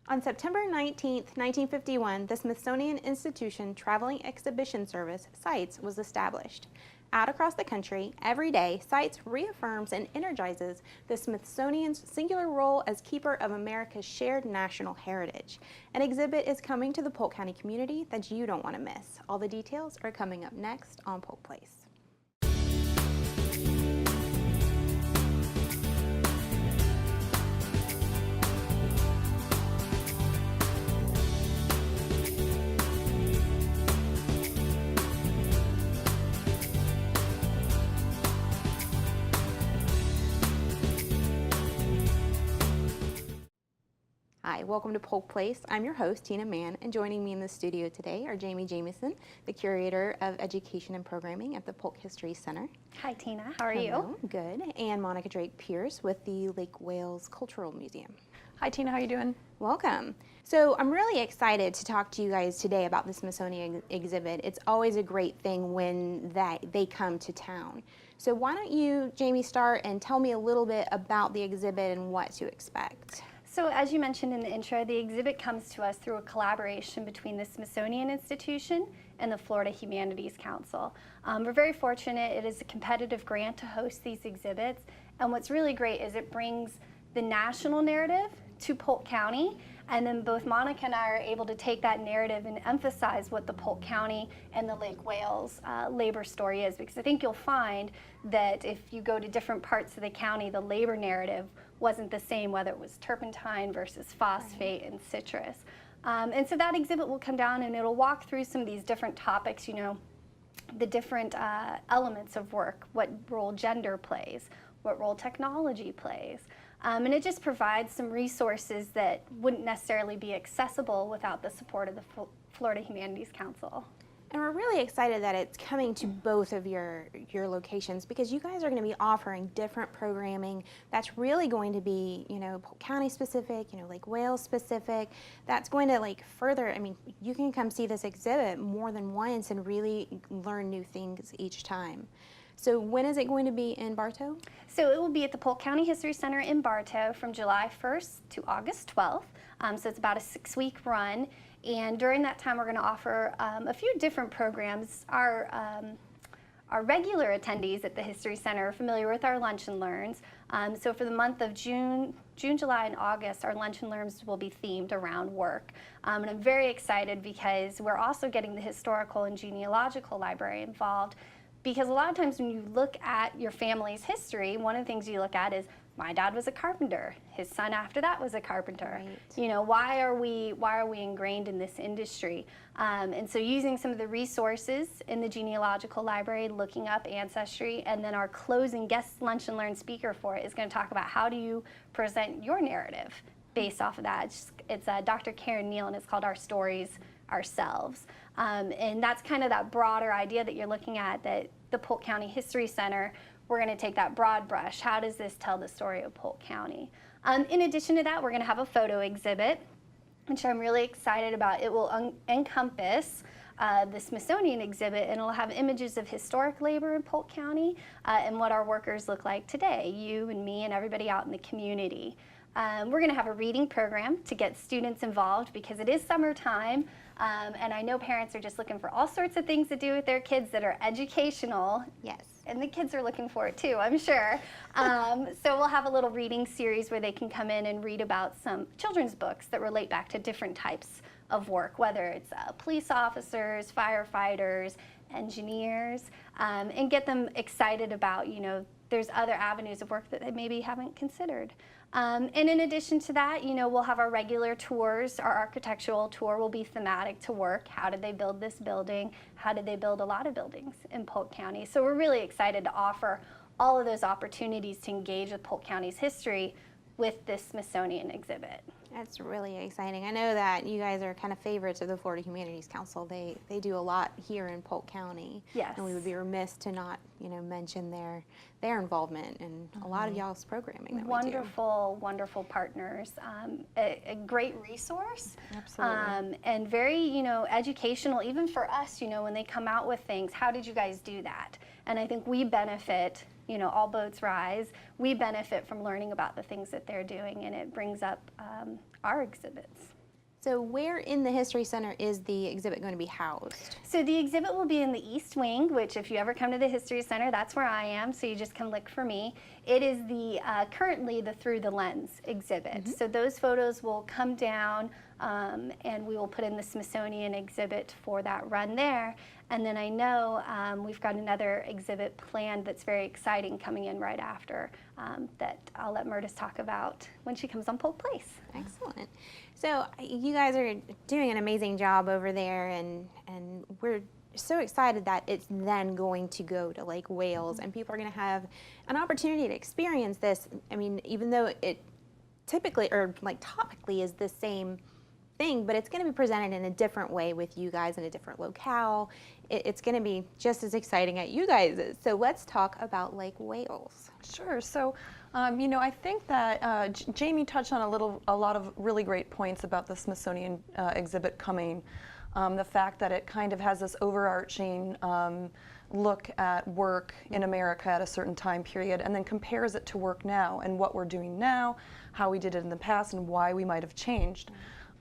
On September 19, 1951, the Smithsonian Institution Traveling Exhibition Service, SITES, was established. Out across the country, every day, SITES reaffirms and energizes the Smithsonian's singular role as keeper of America's shared national heritage. An exhibit is coming to the Polk County community that you don't want to miss. All the details are coming up next on Polk Place. Hi, welcome to Polk Place. I'm your host, Tina Mann, and joining me in the studio today are Jamie Jamieson, the Curator of Education and Programming at the Polk History Center. Hi, Tina. How are Hello, you? Good. And Monica Drake Pierce with the Lake Wales Cultural Museum. Hi, Tina. How are you doing? Welcome. So I'm really excited to talk to you guys today about the Smithsonian exhibit. It's always a great thing when they come to town. So why don't you, Jamie, start and tell me a little bit about the exhibit and what to expect. So as you mentioned in the intro, the exhibit comes to us through a collaboration between the Smithsonian Institution and the Florida Humanities Council. We're very fortunate. It is a competitive grant to host these exhibits. And what's really great is it brings the national narrative to Polk County, and then both Monica and I are able to take that narrative and emphasize what the Polk County and the Lake Wales labor story is, because I think you'll find that if you go to different parts of the county, the labor narrative wasn't the same, whether it was turpentine versus phosphate and citrus. And so that exhibit will come down and it'll walk through some of these different topics, you know, the different elements of work, what role gender plays, what role technology plays. And it just provides some resources that wouldn't necessarily be accessible without the support of the Florida Humanities Council. And we're really excited that it's coming to both of your locations, because you guys are going to be offering different programming that's really going to be, you know, Polk County specific, you know, Lake Wales specific. That's going to like further, I mean, you can come see this exhibit more than once and really learn new things each time. So when is it going to be in Bartow? So it will be at the Polk County History Center in Bartow from July 1st to August 12th. So it's about a 6-week run. And during that time, we're going to offer a few different programs. Our regular attendees at the History Center are familiar with our Lunch and Learns. So for the month of June, July, and August, our Lunch and Learns will be themed around work. And I'm very excited because we're also getting the Historical and Genealogical Library involved. Because a lot of times when you look at your family's history, one of the things you look at is, my dad was a carpenter, his son after that was a carpenter. Right. You know, why are we ingrained in this industry? And so using some of the resources in the genealogical library, looking up ancestry, and then our closing guest Lunch and Learn speaker for it is going to talk about how do you present your narrative based off of that. It's Dr. Karen Neal, and it's called Our Stories Ourselves. And that's kind of that broader idea that you're looking at, that the Polk County History Center, we're going to take that broad brush. How does this tell the story of Polk County? In addition to that, we're going to have a photo exhibit, which I'm really excited about. It will encompass the Smithsonian exhibit, and it'll have images of historic labor in Polk County and what our workers look like today, you and me and everybody out in the community. We're going to have a reading program to get students involved because it is summertime, and I know parents are just looking for all sorts of things to do with their kids that are educational. Yes. And the kids are looking for it too, I'm sure. So we'll have a little reading series where they can come in and read about some children's books that relate back to different types of work, whether it's police officers, firefighters, engineers, and get them excited about, you know, there's other avenues of work that they maybe haven't considered. And in addition to that, you know, we'll have our regular tours. Our architectural tour will be thematic to work. How did they build this building? How did they build a lot of buildings in Polk County? So we're really excited to offer all of those opportunities to engage with Polk County's history with this Smithsonian exhibit. That's really exciting. I know that you guys are kind of favorites of the Florida Humanities Council. They do a lot here in Polk County. Yes. And we would be remiss to not, you know, mention their involvement in a lot of y'all's programming that Wonderful, wonderful partners. A great resource. Absolutely. And very, you know, educational, even for us, you know, when they come out with things, how did you guys do that? And I think we benefit, you know, all boats rise. We benefit from learning about the things that they're doing, and it brings up our exhibits. So where in the History Center is the exhibit going to be housed? So the exhibit will be in the East Wing, which if you ever come to the History Center, that's where I am, so you just come look for me. It is the currently the Through the Lens exhibit. So those photos will come down and we will put in the Smithsonian exhibit for that run there. And then I know we've got another exhibit planned that's very exciting coming in right after that I'll let Murtis talk about when she comes on Polk Place. Excellent. So you guys are doing an amazing job over there, and we're so excited that it's then going to go to Lake Wales, and people are going to have an opportunity to experience this. I mean, even though it typically, or like topically, is the same thing, but it's going to be presented in a different way with you guys in a different locale. It's going to be just as exciting at you guys. So let's talk about Lake Wales. Sure. So, you know, I think that Jamie touched on a lot of really great points about the Smithsonian exhibit coming. The fact that it kind of has this overarching look at work in America at a certain time period, and then compares it to work now and what we're doing now, how we did it in the past, and why we might have changed.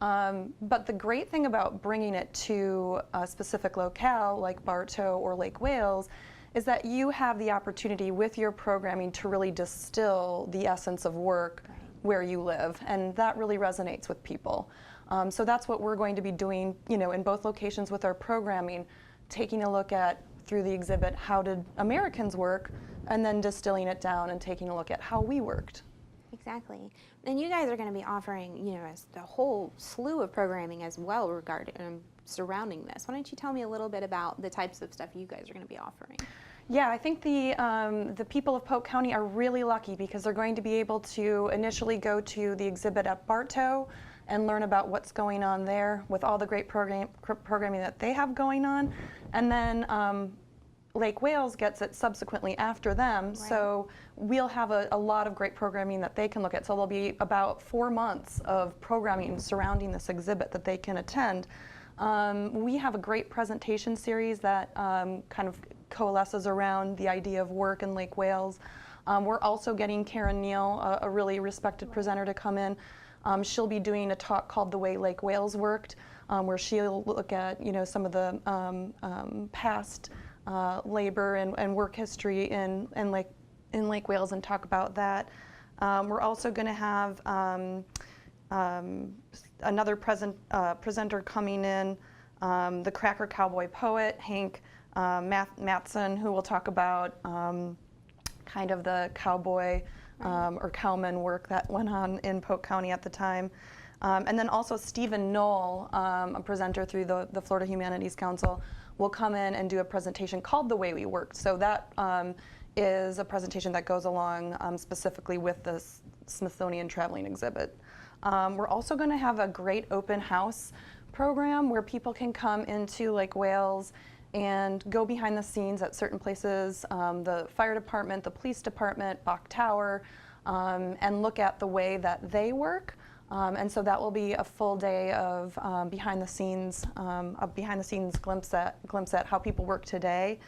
But the great thing about bringing it to a specific locale like Bartow or Lake Wales is that you have the opportunity with your programming to really distill the essence of work where you live, and that really resonates with people. So that's what we're going to be doing, you know, in both locations with our programming, taking a look at, through the exhibit, how did Americans work, and then distilling it down and taking a look at how we worked. Exactly. And you guys are going to be offering, you know, the whole slew of programming as well regarding surrounding this. Why don't you tell me a little bit about the types of stuff you guys are going to be offering? Yeah, I think the people of Polk County are really lucky because they're going to be able to initially go to the exhibit at Bartow and learn about what's going on there with all the great programming that they have going on. And then Lake Wales gets it subsequently after them, so we'll have a lot of great programming that they can look at. So there'll be about 4 months of programming surrounding this exhibit that they can attend. We have a great presentation series that kind of coalesces around the idea of work in Lake Wales. We're also getting Karen Neal, a really respected presenter, to come in. She'll be doing a talk called The Way Lake Wales Worked, where she'll look at, you know, some of the past labor and work history in Lake Wales and talk about that. We're also going to have another presenter coming in, the Cracker Cowboy poet, Hank Matson, who will talk about kind of the cowboy or cowman work that went on in Polk County at the time. And then also Stephen Knoll, a presenter through the Florida Humanities Council, will come in and do a presentation called The Way We Worked. So that is a presentation that goes along specifically with the Smithsonian traveling exhibit. We're also going to have a great open house program where people can come into Lake Wales and go behind the scenes at certain places, the fire department, the police department, Bach Tower, and look at the way that they work. And so that will be a full day of behind the scenes glimpse at how people work today.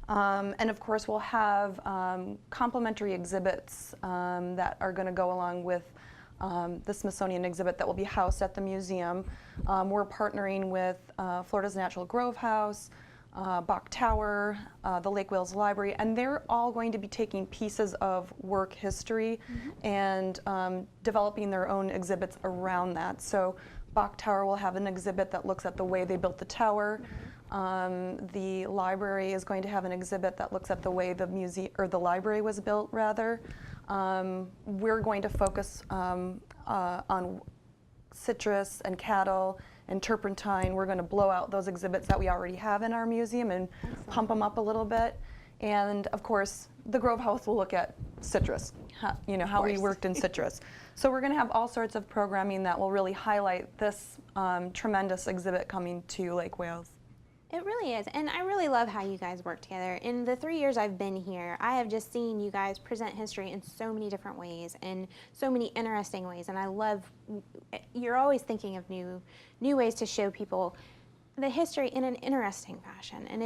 And of course, we'll have complimentary exhibits that are going to go along with the Smithsonian exhibit that will be housed at the museum. We're partnering with Florida's Natural Grove House, Bach Tower, the Lake Wales Library, and they're all going to be taking pieces of work history and developing their own exhibits around that. So Bach Tower will have an exhibit that looks at the way they built the tower. The library is going to have an exhibit that looks at the way the museum, or the library was built, rather. We're going to focus on citrus and cattle and turpentine. We're going to blow out those exhibits that we already have in our museum and pump them up a little bit. And of course, the Grove House will look at citrus, how we worked in citrus. So we're going to have all sorts of programming that will really highlight this tremendous exhibit coming to Lake Wales. It really is, and I really love how you guys work together. In the 3 years I've been here, I have just seen you guys present history in so many different ways and so many interesting ways, and I love, you're always thinking of new ways to show people the history in an interesting fashion, and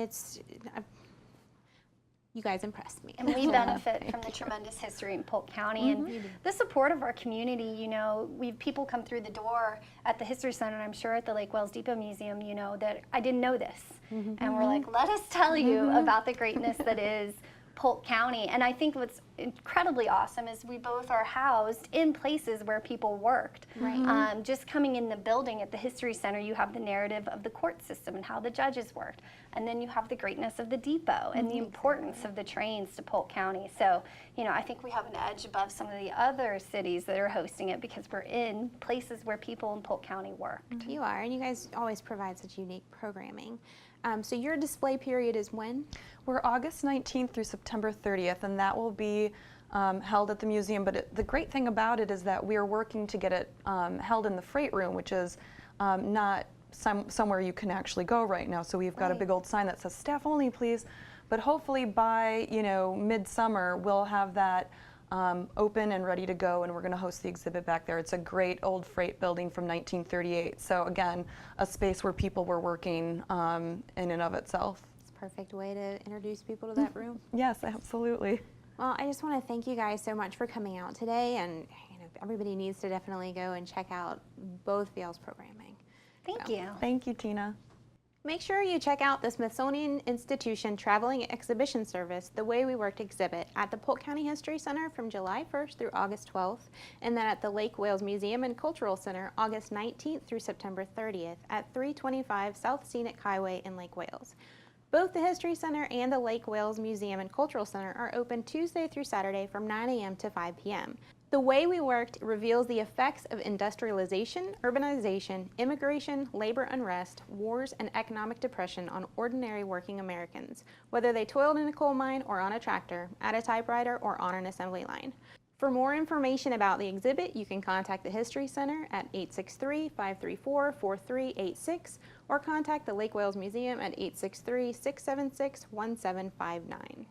You guys impressed me. And we benefit from the tremendous history in Polk County and the support of our community. You know, we have people come through the door at the History Center, and I'm sure at the Lake Wales Depot Museum, you know, that I didn't know this. And we're like, let us tell you about the greatness that is Polk County. And I think what's incredibly awesome is we both are housed in places where people worked. Right. Just coming in the building at the History Center, you have the narrative of the court system and how the judges worked. And then you have the greatness of the depot and the importance of the trains to Polk County. So, you know, I think we have an edge above some of the other cities that are hosting it because we're in places where people in Polk County worked. You are, and you guys always provide such unique programming. So your display period is when? We're August 19th through September 30th, and that will be held at the museum. But the great thing about it is that we are working to get it held in the freight room, which is not somewhere you can actually go right now. So we've got a big old sign that says staff only, please. But hopefully by, you know, midsummer, we'll have that open and ready to go, and we're going to host the exhibit back there. It's a great old freight building from 1938. So again, a space where people were working in and of itself. It's a perfect way to introduce people to that room. Yes, absolutely. Well, I just want to thank you guys so much for coming out today, and you know, everybody needs to definitely go and check out both Vail's programming. Thank you. Thank you, Tina. Make sure you check out the Smithsonian Institution Traveling Exhibition Service, The Way We Worked exhibit at the Polk County History Center from July 1st through August 12th, and then at the Lake Wales Museum and Cultural Center August 19th through September 30th at 325 South Scenic Highway in Lake Wales. Both the History Center and the Lake Wales Museum and Cultural Center are open Tuesday through Saturday from 9 a.m. to 5 p.m. The Way We Worked reveals the effects of industrialization, urbanization, immigration, labor unrest, wars, and economic depression on ordinary working Americans, whether they toiled in a coal mine or on a tractor, at a typewriter, or on an assembly line. For more information about the exhibit, you can contact the History Center at 863-534-4386 or contact the Lake Wales Museum at 863-676-1759.